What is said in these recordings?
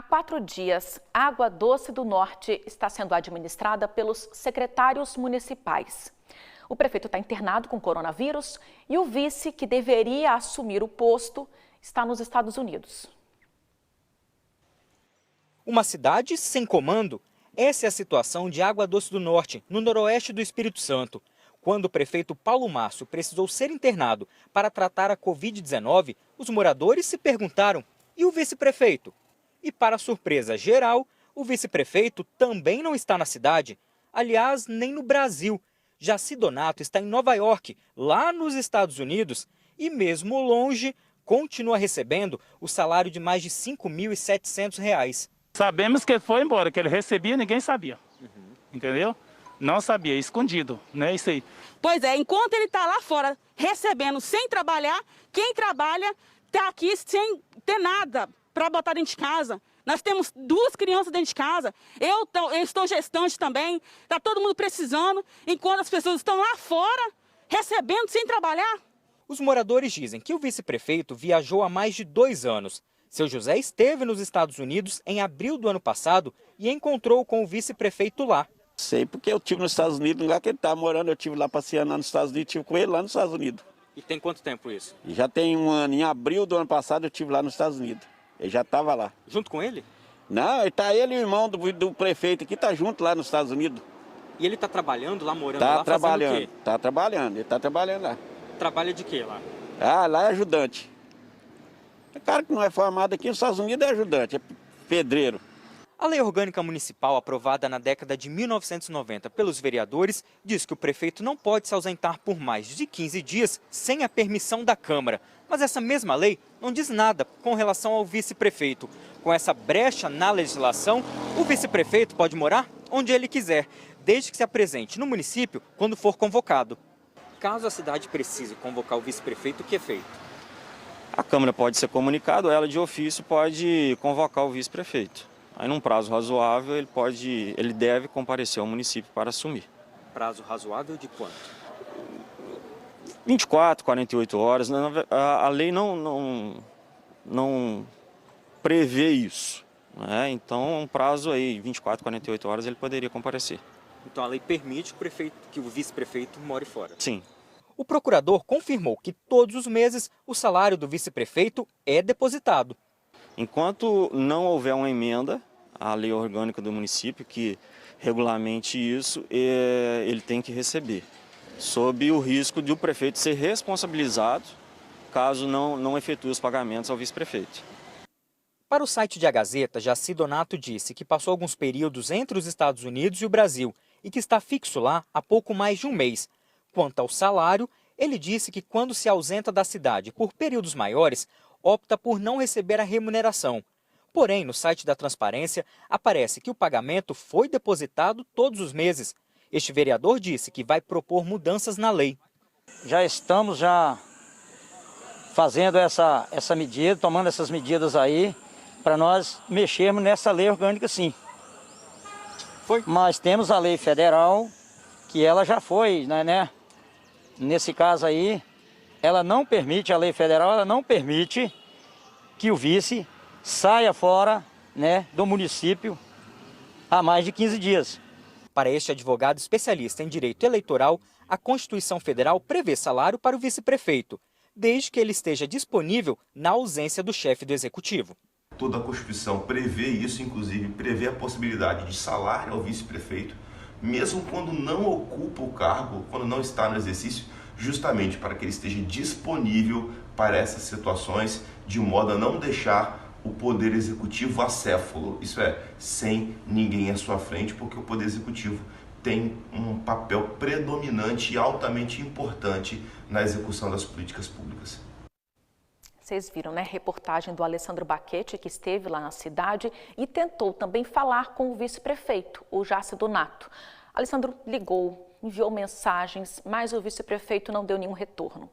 Há 4 dias, a Água Doce do Norte está sendo administrada pelos secretários municipais. O prefeito está internado com coronavírus e o vice, que deveria assumir o posto, está nos Estados Unidos. Uma cidade sem comando? Essa é a situação de Água Doce do Norte, no noroeste do Espírito Santo. Quando o prefeito Paulo Márcio precisou ser internado para tratar a Covid-19, os moradores se perguntaram: e o vice-prefeito? E para surpresa geral, o vice-prefeito também não está na cidade. Aliás, nem no Brasil. Jaci Donato está em Nova York, lá nos Estados Unidos, e mesmo longe, continua recebendo o salário de mais de R$ 5.700. Sabemos que ele foi embora, que ele recebia, ninguém sabia. Entendeu? Não sabia, escondido, né? Isso aí. Pois é, enquanto ele está lá fora recebendo sem trabalhar, quem trabalha está aqui sem ter nada para botar dentro de casa. Nós temos 2 crianças dentro de casa, eu estou gestante também, está todo mundo precisando, enquanto as pessoas estão lá fora recebendo sem trabalhar. Os moradores dizem que o vice-prefeito viajou há mais de 2 anos. Seu José esteve nos Estados Unidos em abril do ano passado e encontrou com o vice-prefeito lá. Sei, porque eu estive nos Estados Unidos, no lugar que ele estava morando, eu estive lá passeando lá nos Estados Unidos, estive com ele lá nos Estados Unidos. E tem quanto tempo isso? E já tem 1 ano, em abril do ano passado eu estive lá nos Estados Unidos. Ele já estava lá. Junto com ele? Não, ele e o irmão do prefeito aqui tá junto lá nos Estados Unidos. E ele está trabalhando lá, morando Tá lá, trabalhando, fazendo o quê? tá trabalhando, ele tá trabalhando lá. Trabalha de quê lá? Ah, lá é ajudante. O cara que não é formado aqui nos Estados Unidos é ajudante, é pedreiro. A Lei Orgânica Municipal, aprovada na década de 1990 pelos vereadores, diz que o prefeito não pode se ausentar por mais de 15 dias sem a permissão da Câmara. Mas essa mesma lei não diz nada com relação ao vice-prefeito. Com essa brecha na legislação, o vice-prefeito pode morar onde ele quiser, desde que se apresente no município quando for convocado. Caso a cidade precise convocar o vice-prefeito, o que é feito? A Câmara pode ser comunicada, ela de ofício pode convocar o vice-prefeito. Aí, num prazo razoável, ele deve comparecer ao município para assumir. Prazo razoável de quanto? 24, 48 horas. A lei não prevê isso, né? Então, um prazo aí, 24, 48 horas, ele poderia comparecer. Então, a lei permite que o vice-prefeito more fora? Sim. O procurador confirmou que todos os meses o salário do vice-prefeito é depositado. Enquanto não houver uma emenda à lei orgânica do município que regulamente isso, ele tem que receber, sob o risco de o prefeito ser responsabilizado caso não efetue os pagamentos ao vice-prefeito. Para o site de A Gazeta, Jaci Donato disse que passou alguns períodos entre os Estados Unidos e o Brasil e que está fixo lá há pouco mais de 1 mês. Quanto ao salário, ele disse que quando se ausenta da cidade por períodos maiores, opta por não receber a remuneração. Porém, no site da Transparência, aparece que o pagamento foi depositado todos os meses. Este vereador disse que vai propor mudanças na lei. Já estamos fazendo essa medida, tomando essas medidas aí, para nós mexermos nessa lei orgânica, sim. Mas temos a lei federal, que ela já foi, né? Nesse caso aí, ela não permite, a lei federal, ela não permite que o vice saia fora, né, do município há mais de 15 dias. Para este advogado especialista em direito eleitoral, a Constituição Federal prevê salário para o vice-prefeito, desde que ele esteja disponível na ausência do chefe do executivo. Toda a Constituição prevê isso, inclusive prevê a possibilidade de salário ao vice-prefeito, mesmo quando não ocupa o cargo, quando não está no exercício, justamente para que ele esteja disponível para essas situações, de modo a não deixar o Poder Executivo acéfalo, isso é, sem ninguém à sua frente, porque o Poder Executivo tem um papel predominante e altamente importante na execução das políticas públicas. Vocês viram, né, reportagem do Alessandro Baquete, que esteve lá na cidade e tentou também falar com o vice-prefeito, o Jaci Donato. Alessandro ligou, enviou mensagens, mas o vice-prefeito não deu nenhum retorno.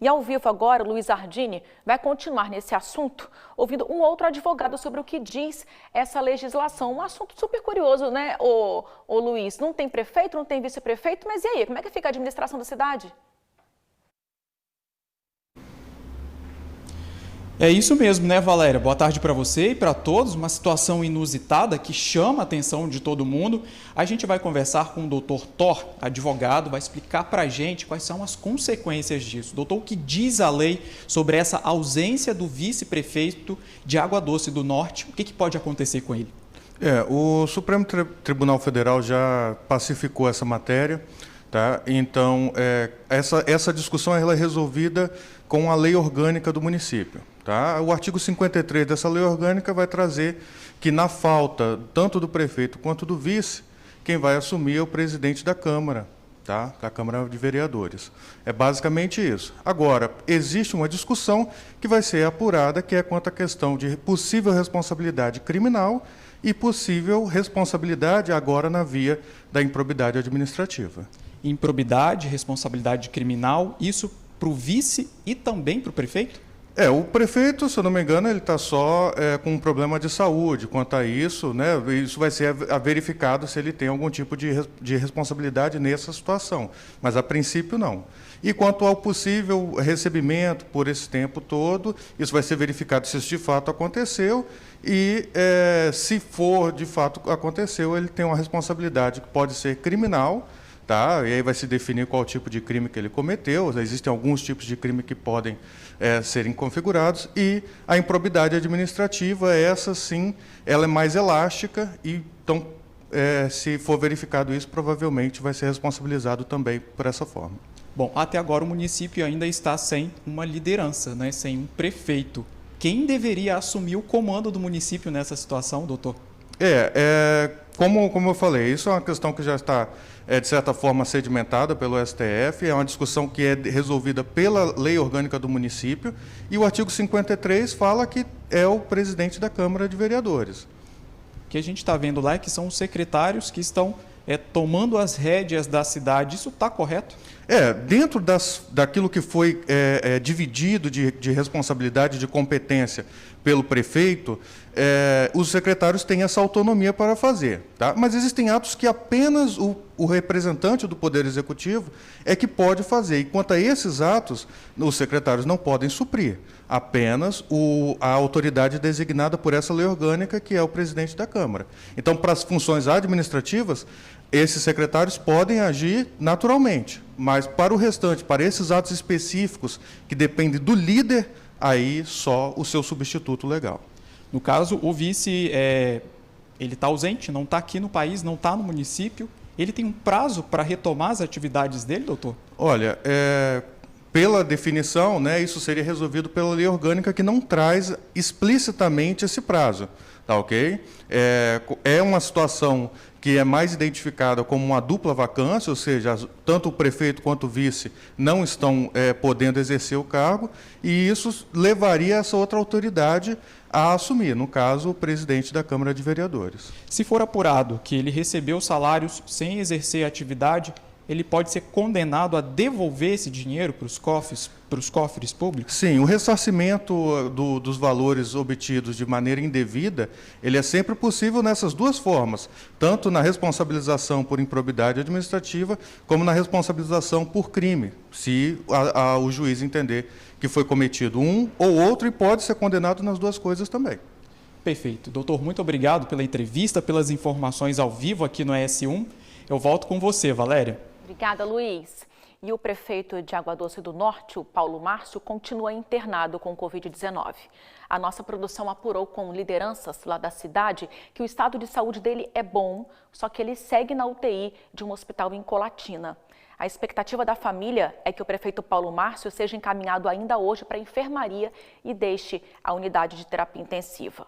E ao vivo agora, o Luiz Ardini vai continuar nesse assunto, ouvindo um outro advogado sobre o que diz essa legislação. Um assunto super curioso, né, ô Luiz? Não tem prefeito, não tem vice-prefeito, mas e aí, como é que fica a administração da cidade? É isso mesmo, né, Valéria? Boa tarde para você e para todos. Uma situação inusitada que chama a atenção de todo mundo. A gente vai conversar com o Dr. Thor, advogado, vai explicar para a gente quais são as consequências disso. Doutor, o que diz a lei sobre essa ausência do vice-prefeito de Água Doce do Norte? O que pode acontecer com ele? O Supremo Tribunal Federal já pacificou essa matéria, tá? Então, essa discussão ela é resolvida com a lei orgânica do município. Tá? O artigo 53 dessa lei orgânica vai trazer que, na falta tanto do prefeito quanto do vice, quem vai assumir é o presidente da Câmara, tá? Da Câmara de Vereadores. É basicamente isso. Agora, existe uma discussão que vai ser apurada, que é quanto à questão de possível responsabilidade criminal e possível responsabilidade agora na via da improbidade administrativa. Improbidade, responsabilidade criminal, isso para o vice e também para o prefeito? O prefeito, se eu não me engano, ele está só com um problema de saúde. Quanto a isso, né, isso vai ser verificado se ele tem algum tipo de responsabilidade nessa situação. Mas, a princípio, não. E quanto ao possível recebimento por esse tempo todo, isso vai ser verificado se isso de fato aconteceu. E, se for de fato aconteceu, ele tem uma responsabilidade que pode ser criminal, tá? E aí vai se definir qual tipo de crime que ele cometeu. Existem alguns tipos de crime que podem serem configurados. E a improbidade administrativa, essa sim, ela é mais elástica. E, então, se for verificado isso, provavelmente vai ser responsabilizado também por essa forma. Bom, até agora o município ainda está sem uma liderança, né? Sem um prefeito. Quem deveria assumir o comando do município nessa situação, doutor? Como eu falei, isso é uma questão que já está, de certa forma, sedimentada pelo STF, é uma discussão que é resolvida pela lei orgânica do município, e o artigo 53 fala que é o presidente da Câmara de Vereadores. O que a gente está vendo lá é que são os secretários que estão tomando as rédeas da cidade. Isso está correto? Dentro daquilo que foi dividido de responsabilidade, de competência pelo prefeito, os secretários têm essa autonomia para fazer. Tá? Mas existem atos que apenas o representante do Poder Executivo é que pode fazer. E quanto a esses atos, os secretários não podem suprir. Apenas a autoridade designada por essa lei orgânica, que é o presidente da Câmara. Então, para as funções administrativas, esses secretários podem agir naturalmente, mas para o restante, para esses atos específicos que dependem do líder, aí só o seu substituto legal. No caso, o vice, ele está ausente, não está aqui no país, não está no município. Ele tem um prazo para retomar as atividades dele, doutor? Olha, pela definição, né, isso seria resolvido pela lei orgânica, que não traz explicitamente esse prazo. Tá, ok? É uma situação que é mais identificada como uma dupla vacância, ou seja, tanto o prefeito quanto o vice não estão podendo exercer o cargo, e isso levaria essa outra autoridade a assumir, no caso, o presidente da Câmara de Vereadores. Se for apurado que ele recebeu salários sem exercer a atividade, ele pode ser condenado a devolver esse dinheiro para os cofres públicos? Sim, o ressarcimento dos valores obtidos de maneira indevida, ele é sempre possível nessas duas formas, tanto na responsabilização por improbidade administrativa, como na responsabilização por crime, se o juiz entender que foi cometido um ou outro, e pode ser condenado nas duas coisas também. Perfeito. Doutor, muito obrigado pela entrevista, pelas informações ao vivo aqui no ES1. Eu volto com você, Valéria. Obrigada, Luiz. E o prefeito de Água Doce do Norte, o Paulo Márcio, continua internado com Covid-19. A nossa produção apurou com lideranças lá da cidade que o estado de saúde dele é bom, só que ele segue na UTI de um hospital em Colatina. A expectativa da família é que o prefeito Paulo Márcio seja encaminhado ainda hoje para a enfermaria e deixe a unidade de terapia intensiva.